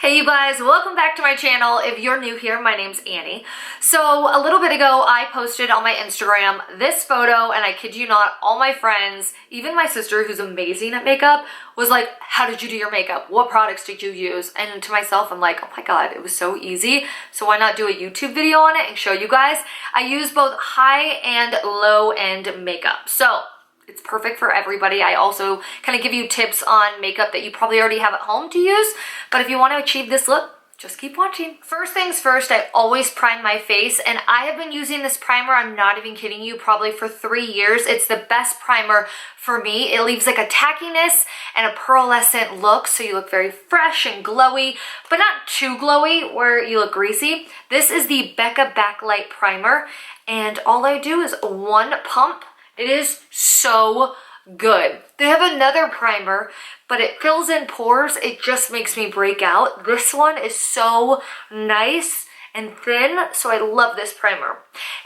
Hey you guys, welcome back to my channel. If you're new here, my name's Annie. So a little bit ago, I posted on my Instagram this photo, and I kid you not, all my friends, even my sister who's amazing at makeup, was like, how did you do your makeup? What products did you use? And to myself, I'm like, oh my God, it was so easy. So why not do a YouTube video on it and show you guys? I use both high and low end makeup. So it's perfect for everybody. I also kind of give you tips on makeup that you probably already have at home to use, but if you want to achieve this look, just keep watching. First things first, I always prime my face, and I have been using this primer, I'm not even kidding you, probably for 3 years. It's the best primer for me. It leaves like a tackiness and a pearlescent look, so you look very fresh and glowy, but not too glowy where you look greasy. This is the Becca Backlight Primer, and all I do is one pump. It is so good. They have another primer, but it fills in pores. It just makes me break out. This one is so nice and thin, so I love this primer.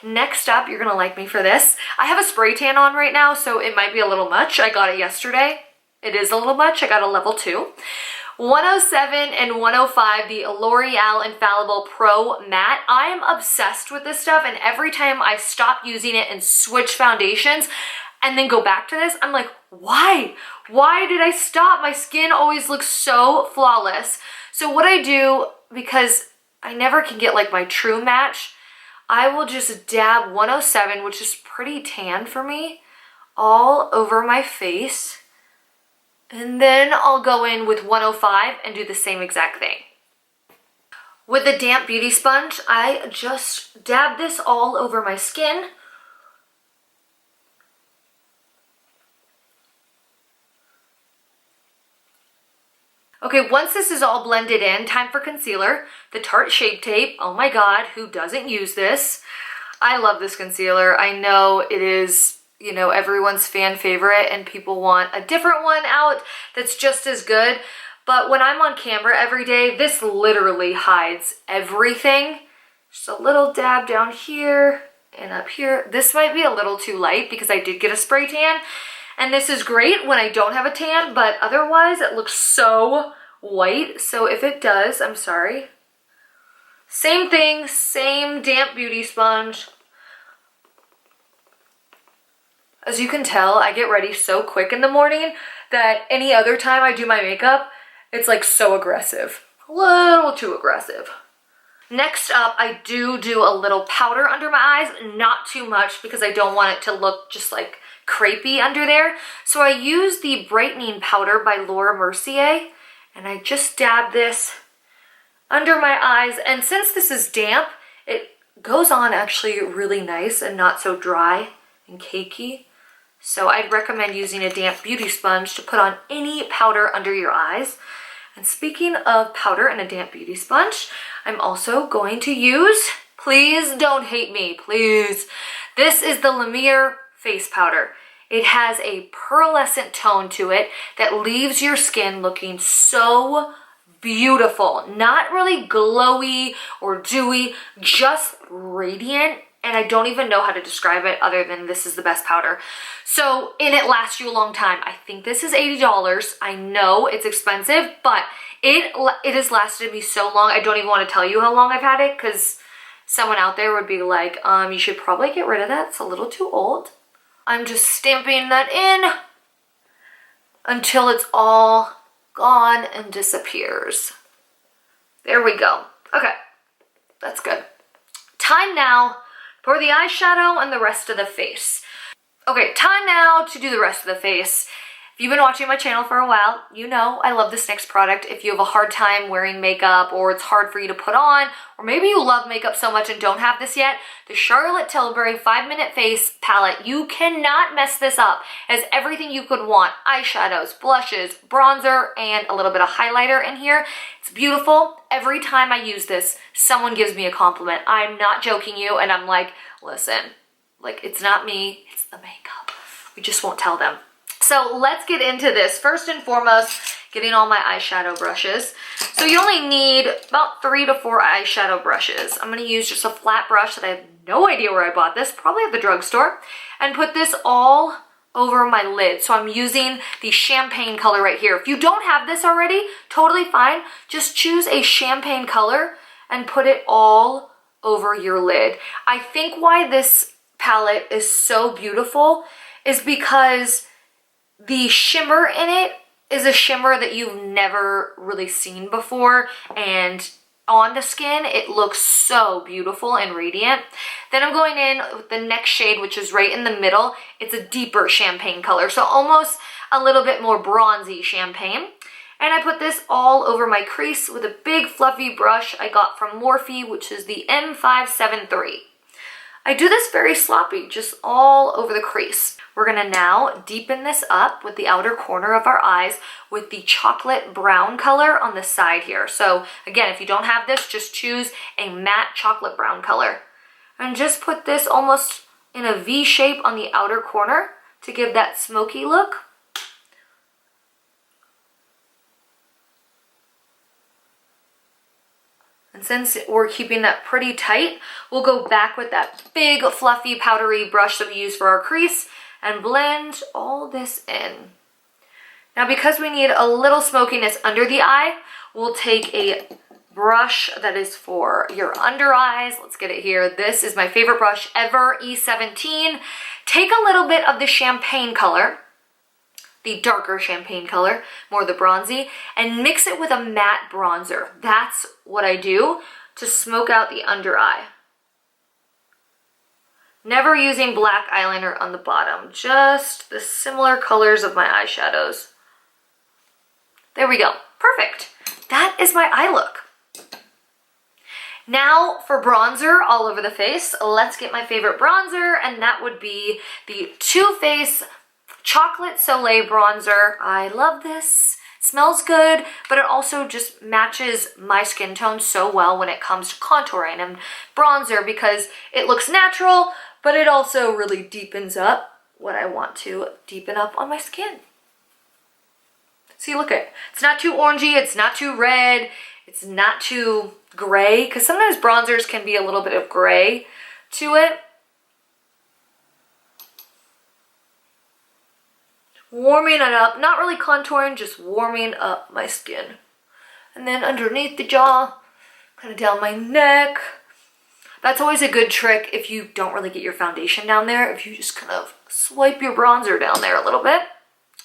Next up, you're gonna like me for this. I have a spray tan on right now, so it might be a little much. I got it yesterday. It is a little much. I got a level 2. 107 and 105, the L'Oreal Infallible Pro Matte. I am obsessed with this stuff, and every time I stop using it and switch foundations and then go back to this, I'm like, why? Why did I stop? My skin always looks so flawless. So what I do, because I never can get like my true match, I will just dab 107, which is pretty tan for me, all over my face. And then I'll go in with 105 and do the same exact thing. With the damp beauty sponge, I just dab this all over my skin. Okay, once this is all blended in, time for concealer. The Tarte Shape Tape. Oh my God, who doesn't use this? I love this concealer. I know it is, you know, everyone's fan favorite, and people want a different one out that's just as good. But when I'm on camera every day, this literally hides everything. Just a little dab down here and up here. This might be a little too light because I did get a spray tan, and this is great when I don't have a tan, but otherwise it looks so white. So if it does, I'm sorry. Same thing, same damp beauty sponge. As you can tell, I get ready so quick in the morning that any other time I do my makeup, it's like so aggressive. A little too aggressive. Next up, I do a little powder under my eyes, not too much because I don't want it to look just like crepey under there. So I use the brightening powder by Laura Mercier, and I just dab this under my eyes. And since this is damp, it goes on actually really nice and not so dry and cakey. So I'd recommend using a damp beauty sponge to put on any powder under your eyes. And speaking of powder and a damp beauty sponge, I'm also going to use, please don't hate me, please. This is the La Mer face powder. It has a pearlescent tone to it that leaves your skin looking so beautiful. Not really glowy or dewy, just radiant. And I don't even know how to describe it other than this is the best powder. So, and it lasts you a long time. I think this is $80. I know it's expensive, but it has lasted me so long. I don't even want to tell you how long I've had it, because someone out there would be like, you should probably get rid of that. It's a little too old. I'm just stamping that in until it's all gone and disappears. There we go. Okay, that's good. Time now for the eyeshadow and the rest of the face. Okay, time now to do the rest of the face. If you've been watching my channel for a while, you know I love this NYX product. If you have a hard time wearing makeup, or it's hard for you to put on, or maybe you love makeup so much and don't have this yet, the Charlotte Tilbury 5-Minute Face Palette. You cannot mess this up. It has everything you could want. Eyeshadows, blushes, bronzer, and a little bit of highlighter in here. It's beautiful. Every time I use this, someone gives me a compliment. I'm not joking you, and I'm like, listen, like, it's not me, it's the makeup. We just won't tell them. So let's get into this. First and foremost, getting all my eyeshadow brushes. So you only need about 3 to 4 eyeshadow brushes. I'm going to use just a flat brush that I have no idea where I bought this, probably at the drugstore, and put this all over my lid. So I'm using the champagne color right here. If you don't have this already, totally fine. Just choose a champagne color and put it all over your lid. I think why this palette is so beautiful is because the shimmer in it is a shimmer that you've never really seen before, and on the skin it looks so beautiful and radiant. Then I'm going in with the next shade, which is right in the middle. It's a deeper champagne color, so almost a little bit more bronzy champagne. And I put this all over my crease with a big fluffy brush I got from Morphe, which is the M573. I do this very sloppy, just all over the crease. We're gonna now deepen this up with the outer corner of our eyes with the chocolate brown color on the side here. So again, if you don't have this, just choose a matte chocolate brown color. And just put this almost in a V shape on the outer corner to give that smoky look. And since we're keeping that pretty tight, we'll go back with that big fluffy powdery brush that we use for our crease and blend all this in. Now because we need a little smokiness under the eye, we'll take a brush that is for your under eyes. Let's get it here. This is my favorite brush ever, E17. Take a little bit of the champagne color, the darker champagne color, more the bronzy, and mix it with a matte bronzer. That's what I do to smoke out the under eye. Never using black eyeliner on the bottom, just the similar colors of my eyeshadows. There we go, perfect. That is my eye look. Now for bronzer all over the face, let's get my favorite bronzer, and that would be the Too Faced Chocolate Soleil bronzer. I love this. It smells good, but it also just matches my skin tone so well when it comes to contouring and bronzer because it looks natural, but it also really deepens up what I want to deepen up on my skin. See, look at it. It's not too orangey, it's not too red, it's not too gray, because sometimes bronzers can be a little bit of gray to it. Warming it up, not really contouring, just warming up my skin. And then underneath the jaw, kind of down my neck. That's always a good trick if you don't really get your foundation down there, if you just kind of swipe your bronzer down there a little bit.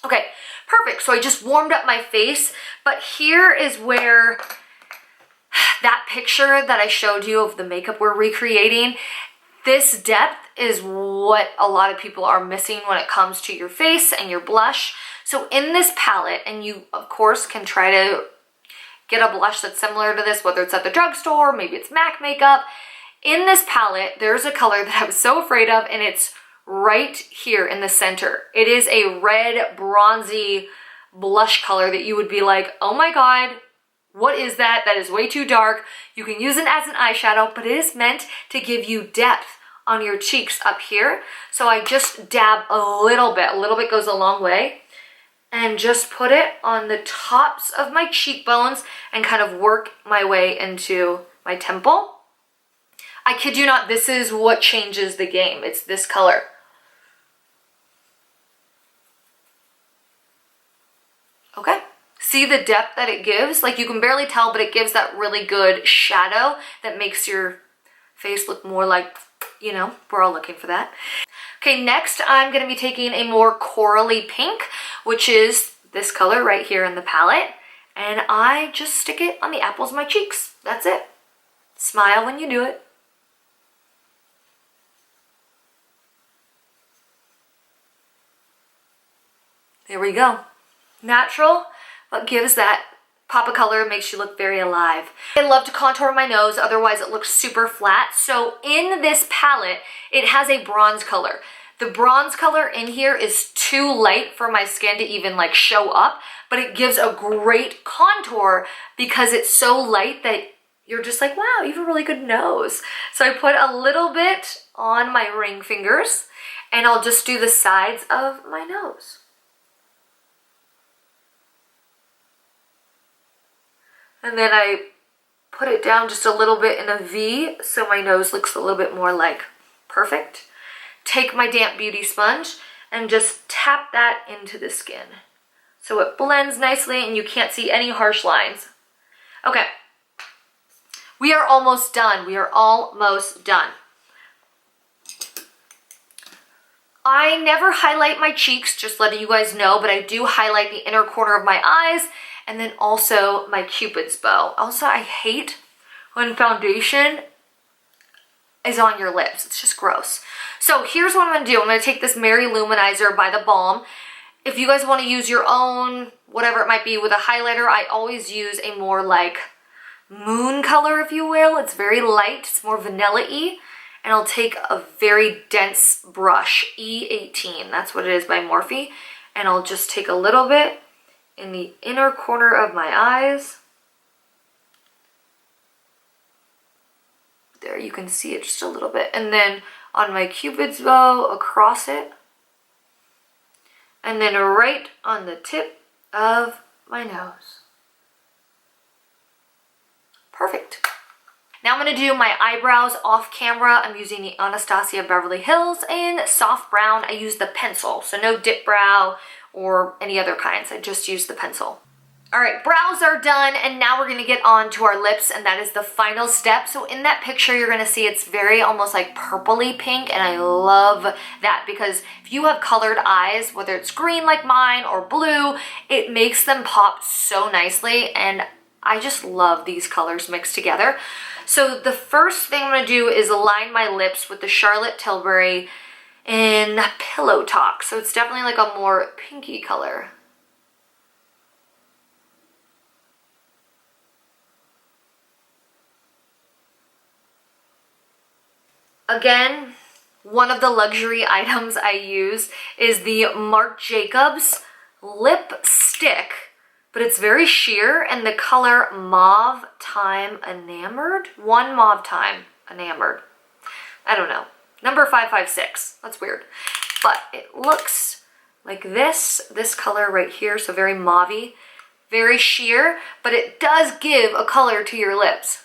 Okay, perfect. So I just warmed up my face, but here is where that picture that I showed you of the makeup we're recreating, this depth is what a lot of people are missing when it comes to your face and your blush. So in this palette, and you of course can try to get a blush that's similar to this, whether it's at the drugstore, maybe it's MAC makeup. In this palette, there's a color that I was so afraid of, and it's right here in the center. It is a red bronzy blush color that you would be like, oh my God, what is that? That is way too dark. You can use it as an eyeshadow, but it is meant to give you depth on your cheeks up here. So I just dab a little bit goes a long way, and just put it on the tops of my cheekbones and kind of work my way into my temple. I kid you not, this is what changes the game. It's this color. Okay. See the depth that it gives? Like, you can barely tell, but it gives that really good shadow that makes your face look more like, you know, we're all looking for that. Okay, next I'm going to be taking a more corally pink, which is this color right here in the palette. And I just stick it on the apples of my cheeks. That's it. Smile when you do it. There we go. Natural, but gives that pop of color, makes you look very alive. I love to contour my nose, otherwise it looks super flat. So in this palette, it has a bronze color. The bronze color in here is too light for my skin to even like show up, but it gives a great contour because it's so light that you're just like, wow, you have a really good nose. So I put a little bit on my ring fingers, and I'll just do the sides of my nose. And then I put it down just a little bit in a V so my nose looks a little bit more like perfect. Take my damp beauty sponge and just tap that into the skin. So it blends nicely and you can't see any harsh lines. Okay, we are almost done. We are almost done. I never highlight my cheeks, just letting you guys know, but I do highlight the inner corner of my eyes and then also my Cupid's bow. Also, I hate when foundation is on your lips. It's just gross. So here's what I'm gonna do. I'm gonna take this Mary Luminizer by the Balm. If you guys wanna use your own, whatever it might be with a highlighter, I always use a more like moon color, if you will. It's very light, it's more vanilla-y. And I'll take a very dense brush, E18, that's what it is by Morphe. And I'll just take a little bit in the inner corner of my eyes. There, you can see it just a little bit. And then on my Cupid's bow, across it. And then right on the tip of my nose. Perfect. Now I'm going to do my eyebrows off camera. I'm using the Anastasia Beverly Hills in soft brown. I use the pencil, so no dip brow or any other kinds. I just use the pencil. All right, brows are done, and now we're going to get on to our lips, and that is the final step. So in that picture, you're going to see it's very almost like purpley pink, and I love that because if you have colored eyes, whether it's green like mine or blue, it makes them pop so nicely, and I just love these colors mixed together. So the first thing I'm going to do is line my lips with the Charlotte Tilbury in Pillow Talk. So it's definitely like a more pinky color. Again, one of the luxury items I use is the Marc Jacobs lip stick. But it's very sheer, and the color Mauve Time Enamored? One Mauve Time Enamored. I don't know. Number 556. That's weird. But it looks like this color right here, so very mauve-y, very sheer, but it does give a color to your lips.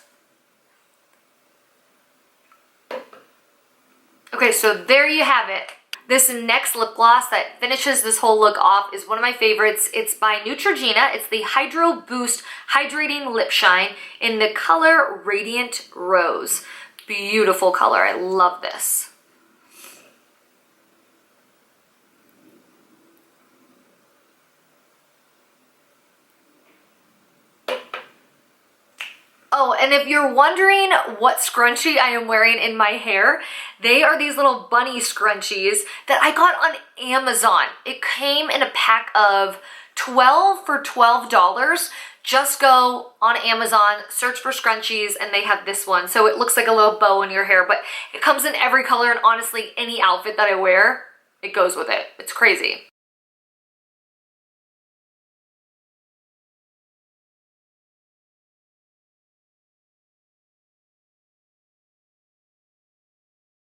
Okay, so there you have it. This next lip gloss that finishes this whole look off is one of my favorites. It's by Neutrogena. It's the Hydro Boost Hydrating Lip Shine in the color Radiant Rose. Beautiful color. I love this. Oh, and if you're wondering what scrunchie I am wearing in my hair, they are these little bunny scrunchies that I got on Amazon. It came in a pack of 12 for $12. Just go on Amazon, search for scrunchies, and they have this one. So it looks like a little bow in your hair, but it comes in every color, and honestly, any outfit that I wear, it goes with it. It's crazy.